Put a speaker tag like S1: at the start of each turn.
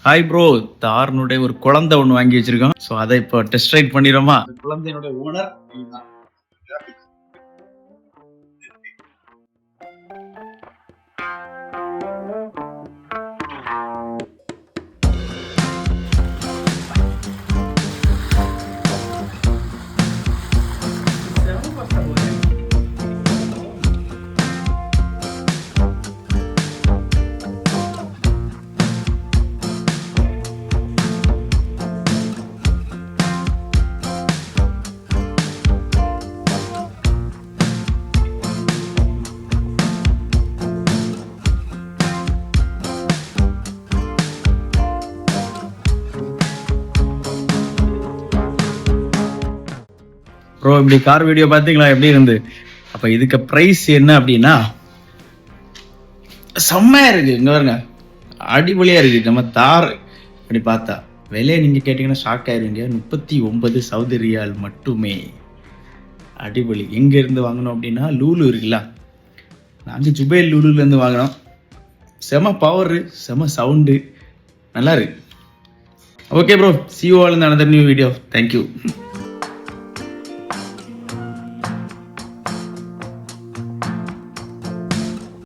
S1: Hi bro, தார்னுடைய ஒரு குழந்தை ஒன்று வாங்கி வச்சிருக்கோம். ஸோ அதை இப்போ டெஸ்ட் ரைட் பண்ணிடுறோமா? குழந்தையினுடைய ஓனர் ப்ரோ. இப்படி கார் வீடியோ பார்த்தீங்களா எப்படி இருந்து? அப்போ இதுக்கு ப்ரைஸ் என்ன அப்படின்னா செம்மையா இருக்கு. இங்க பாருங்க, அடிபொலியா இருக்கு. நம்ம தார் அப்படி பார்த்தா விலையை நீங்க கேட்டீங்கன்னா ஷாக் ஆயிருவீங்க. 39 சவுதி ரியால் மட்டுமே. அடிபொலி. எங்க இருந்து வாங்கணும் அப்படின்னா லூலு இருக்குல்ல, நாங்கள் ஜுபைல் லூலுல இருந்து வாங்கினோம். செம பவரு, செம சவுண்டு, நல்லா இருக்கு. Okay bro, see you all in another new video. Thank you.